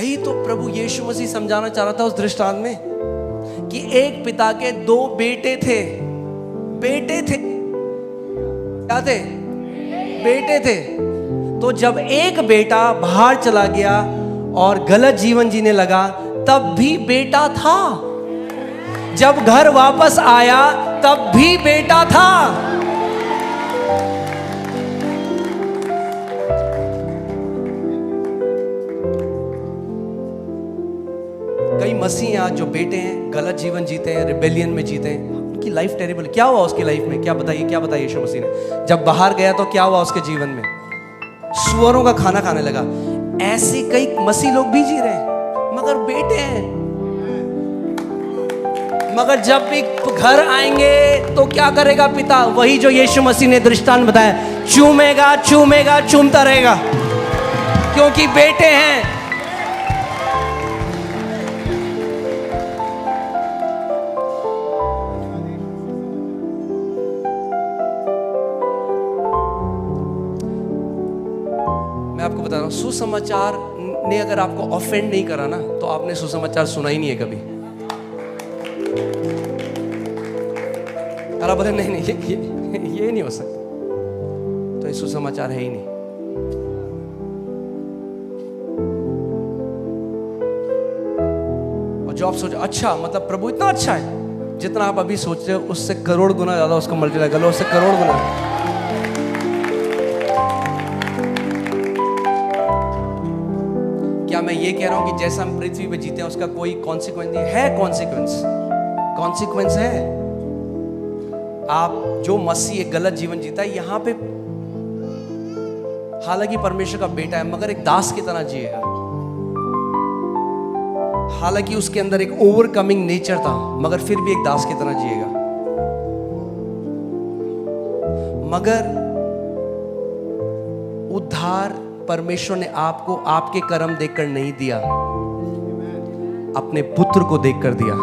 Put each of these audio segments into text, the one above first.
यही तो प्रभु यीशु मसीह समझाना चाह रहा था उस दृष्टांत में कि एक पिता के दो बेटे थे। क्या थे? बेटे थे। तो जब एक बेटा बाहर चला गया और गलत जीवन जीने लगा, तब भी बेटा था। जब घर वापस आया तब भी बेटा था। कई मसीह आज जो बेटे हैं, गलत जीवन जीते हैं, रिबेलियन में जीते हैं, उनकी लाइफ टेरिबल। क्या हुआ उसकी लाइफ में? क्या बताइए यीशु मसीह ने जब बाहर गया तो क्या हुआ उसके जीवन में? सुअरों का खाना खाने लगा। ऐसे कई मसीह लोग भी जी रहे हैं, मगर बेटे हैं। मगर जब भी घर आएंगे तो क्या करेगा पिता? वही जो यीशु मसीह ने दृष्टांत बताया, चूमेगा, चूमता रहेगा, क्योंकि बेटे हैं। मैं आपको बता रहा हूं, सुसमाचार ने अगर आपको ऑफेंड नहीं करा ना, तो आपने सुसमाचार सुना ही नहीं है कभी। अरे बोले नहीं ये नहीं हो सकता, तो ये सुसमाचार है ही नहीं। और जो आप सोच, अच्छा मतलब प्रभु इतना अच्छा है, जितना आप अभी सोच रहे हो उससे करोड़ गुना ज्यादा उसका मल्टीप्लाई कर लो, उससे करोड़ गुना। क्या मैं ये कह रहा हूं कि जैसा हम पृथ्वी पे जीते हैं उसका कोई कॉन्सिक्वेंस नहीं है? कॉन्सिक्वेंस है। आप जो मसीह एक गलत जीवन जीता है यहां पे, हालांकि परमेश्वर का बेटा है, मगर एक दास की तरह जिएगा। हालांकि उसके अंदर एक ओवरकमिंग नेचर था, मगर फिर भी एक दास की तरह जिएगा। मगर उद्धार परमेश्वर ने आपको आपके कर्म देखकर नहीं दिया, अपने पुत्र को देखकर दिया।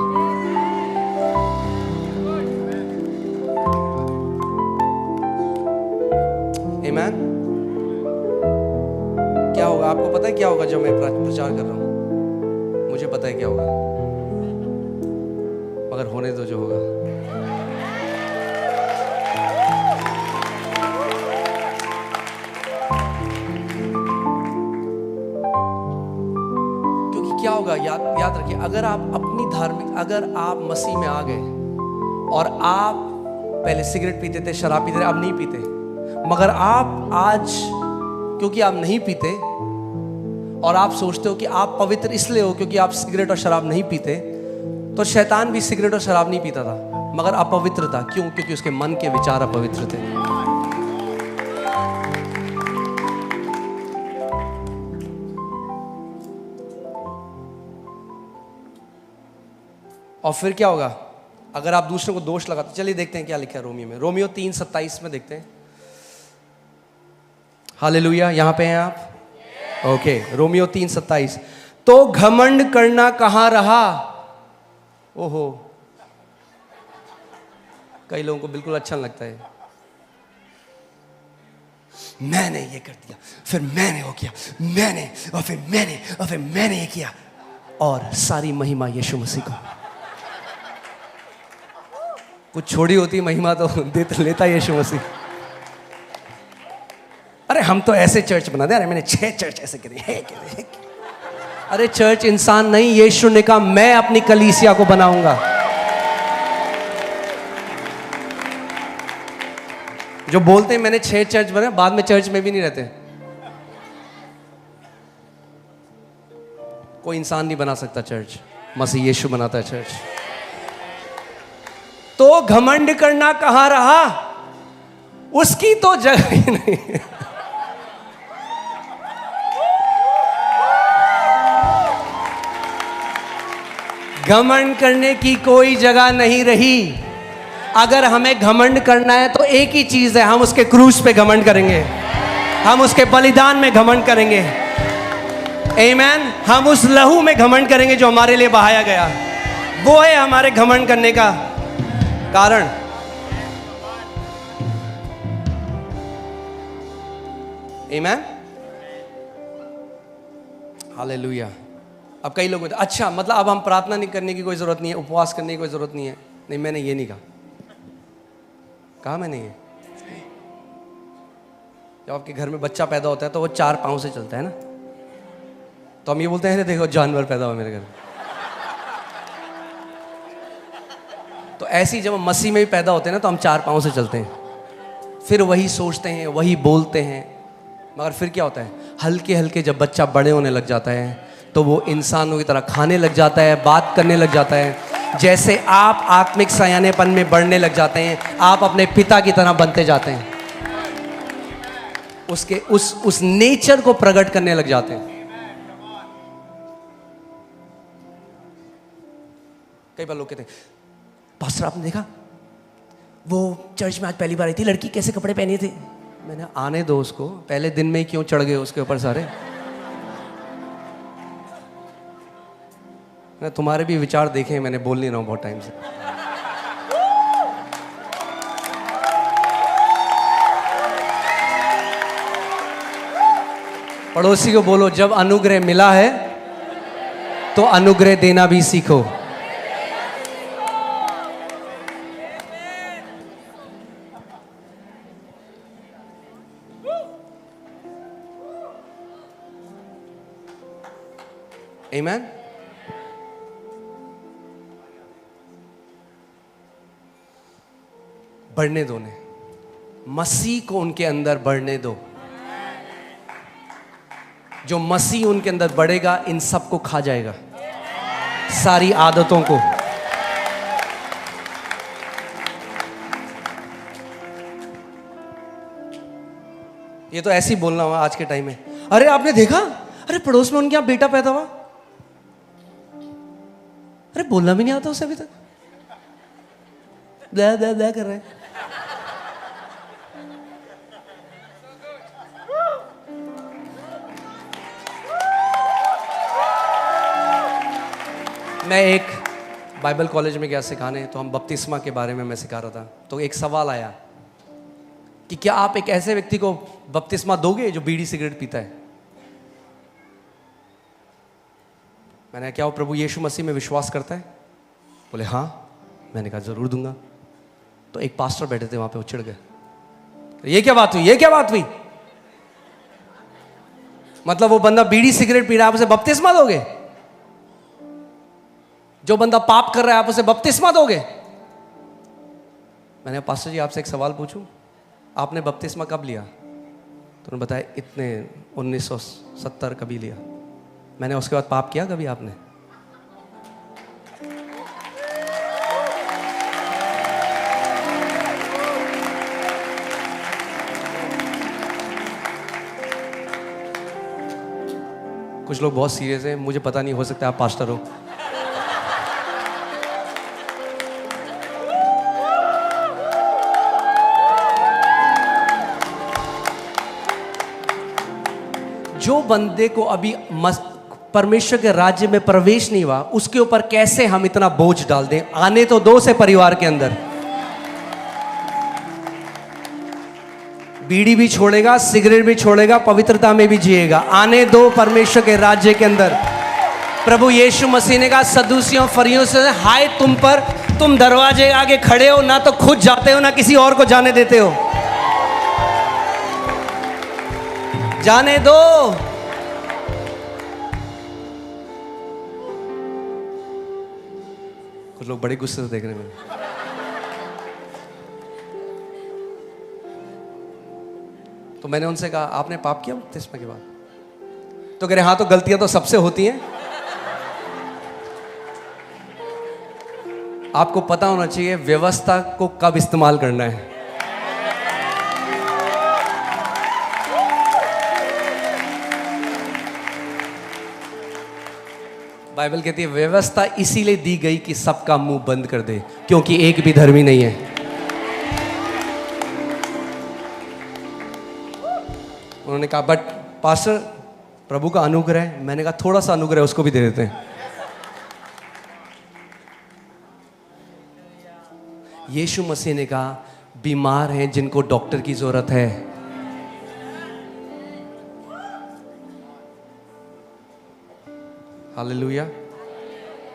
आमीन। क्या होगा आपको पता है? क्या होगा जब मैं प्रचार कर रहा हूं? मुझे पता है क्या होगा, मगर होने दो जो होगा। क्या होगा? याद रखिए, अगर आप अपनी अगर आप मसीह में आ गए और आप पहले सिगरेट पीते थे, शराब पीते थे, अब नहीं पीते, मगर आप आज क्योंकि आप नहीं पीते और आप सोचते हो कि आप पवित्र इसलिए हो क्योंकि आप सिगरेट और शराब नहीं पीते, तो शैतान भी सिगरेट और शराब नहीं पीता था, मगर अपवित्र था। क्यों? क्योंकि उसके मन के विचार अपवित्र थे। और फिर क्या होगा अगर आप दूसरों को दोष लगाते? चलिए देखते हैं क्या लिखा है रोमियो में। रोमियो 3:27 में देखते हैं। हालेलुया, यहां पे हैं आप? Okay, Romeo 3:27। तो घमंड करना कहां रहा? ओहो, कई लोगों को बिल्कुल अच्छा लगता है, मैंने ये कर दिया, फिर मैंने वो किया, मैंने और फिर मैंने ये किया, और सारी महिमा यीशु मसीह को। कुछ छोड़ी होती महिमा तो लेता यीशु मसीह। अरे हम तो ऐसे चर्च बना दे, अरे मैंने 6 चर्च ऐसे करे। अरे चर्च इंसान नहीं, यीशु ने कहा मैं अपनी कलीसिया को बनाऊंगा। जो बोलते हैं मैंने 6 चर्च बने, बाद में चर्च में भी नहीं रहते। कोई इंसान नहीं बना सकता चर्च, मसीह यीशु बनाता है चर्च। तो घमंड करना कहां रहा? उसकी तो जगह ही नहीं। घमंड करने की कोई जगह नहीं रही। अगर हमें घमंड करना है तो एक ही चीज है, हम उसके क्रूस पे घमंड करेंगे, हम उसके बलिदान में घमंड करेंगे। आमीन। हम उस लहू में घमंड करेंगे जो हमारे लिए बहाया गया। वो है हमारे घमंड करने का कारण। आमीन। हालेलुया। अब कई लोग बोलते अच्छा मतलब अब हम प्रार्थना नहीं करने की कोई ज़रूरत नहीं है, उपवास करने की कोई ज़रूरत नहीं है। नहीं, मैंने ये नहीं कहा मैंने ये। जब आपके घर में बच्चा पैदा होता है तो वो 4 पाँव से चलता है ना, तो हम ये बोलते हैं देखो जानवर पैदा हुआ मेरे घर में। तो ऐसे ही जब हम मसीह में भी पैदा होते हैं ना तो हम 4 पाँव से चलते हैं, फिर वही सोचते हैं, वही बोलते हैं। मगर फिर क्या होता है, हल्के हल्के जब बच्चा बड़े होने लग जाता है तो वो इंसानों की तरह खाने लग जाता है, बात करने लग जाता है। जैसे आप आत्मिक सयानेपन में बढ़ने लग जाते हैं, आप अपने पिता की तरह बनते जाते हैं, उसके उस नेचर को प्रकट करने लग जाते हैं। कई बार लोग कहते हैं पास्टर आपने देखा वो चर्च में आज पहली बार आई थी, लड़की कैसे कपड़े पहने थे। मैंने आने दो उसको, पहले दिन में ही क्यों चढ़ गए उसके ऊपर सारे। मैं तुम्हारे भी विचार देखे, मैंने बोल नहीं रहा हूं बहुत टाइम से। पड़ोसी को बोलो जब अनुग्रह मिला है तो अनुग्रह देना भी सीखो। Amen? बढ़ने दो ने, मसीह को उनके अंदर बढ़ने दो। जो मसीह उनके अंदर बढ़ेगा इन सबको खा जाएगा, सारी आदतों को। ये तो ऐसे ही बोलना हुआ आज के टाइम में। अरे आपने देखा, अरे पड़ोस में उनके यहाँ बेटा पैदा हुआ, अरे बोलना भी नहीं आता उसे अभी तक, ब्ला ब्ला ब्ला कर रहे हैं। मैं एक बाइबल कॉलेज में गया सिखाने, तो हम बपतिस्मा के बारे में मैं सिखा रहा था। तो एक सवाल आया कि क्या आप एक ऐसे व्यक्ति को बपतिस्मा दोगे जो बीड़ी सिगरेट पीता है। मैंने क्या वो प्रभु यीशु मसीह में विश्वास करता है? बोले हाँ। मैंने कहा जरूर दूंगा। तो एक पास्टर बैठे थे वहां पे, वो चिढ़ गए, ये क्या बात हुई, ये क्या बात हुई, मतलब वो बंदा बीड़ी सिगरेट पी रहा है, आप उसे बपतिस्मा दोगे? जो बंदा पाप कर रहा है आप उसे बपतिस्मा दोगे? मैंने पास्टर जी आपसे एक सवाल पूछूं, आपने बपतिस्मा कब लिया? तो उन्होंने बताया इतने 1970 कभी लिया। मैंने उसके बाद पाप किया कभी आपने? कुछ लोग बहुत सीरियस हैं, मुझे पता नहीं, हो सकता है आप पास्टर हो। जो बंदे को अभी परमेश्वर के राज्य में प्रवेश नहीं हुआ, उसके ऊपर कैसे हम इतना बोझ डाल दें? आने तो दो से परिवार के अंदर। बीड़ी भी छोड़ेगा, सिगरेट भी छोड़ेगा, पवित्रता में भी जिएगा। आने दो परमेश्वर के राज्य के अंदर। प्रभु यीशु मसीह ने कहा सदूसियों फरियों से हाय तुम पर, तुम दरवाजे आगे खड़े हो, ना तो खुद जाते हो ना किसी और को जाने देते हो। जाने दो। कुछ लोग बड़े गुस्से से देख रहे हैं। तो मैंने उनसे कहा आपने पाप किया बपतिस्मा के बाद? तो कह रहे हाँ, तो गलतियां तो सबसे होती हैं। आपको पता होना चाहिए व्यवस्था को कब इस्तेमाल करना है। बाइबल कहती है व्यवस्था इसीलिए दी गई कि सबका मुंह बंद कर दे, क्योंकि एक भी धर्मी नहीं है। उन्होंने कहा बट पास्टर प्रभु का अनुग्रह है। मैंने कहा थोड़ा सा अनुग्रह उसको भी दे देते हैं। यीशु मसीह ने कहा बीमार हैं जिनको डॉक्टर की जरूरत है। Hallelujah,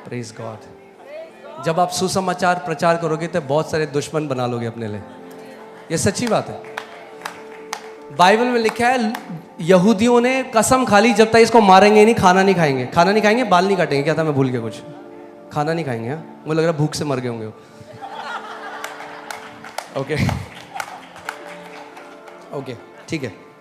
praise God. जब आप सुसमाचार प्रचार करोगे तो बहुत सारे दुश्मन बना लोगे अपने लिए, ये सच्ची बात है। बाइबल में लिखा है यहूदियों ने कसम खा ली, जब तक इसको मारेंगे नहीं, खाना नहीं खाएंगे, खाना नहीं खाएंगे, बाल नहीं काटेंगे। क्या था, मैं भूल गया कुछ, खाना नहीं खाएंगे। हाँ, मुझे लग रहा है भूख से मर गए होंगे। ओके ओके, ठीक है।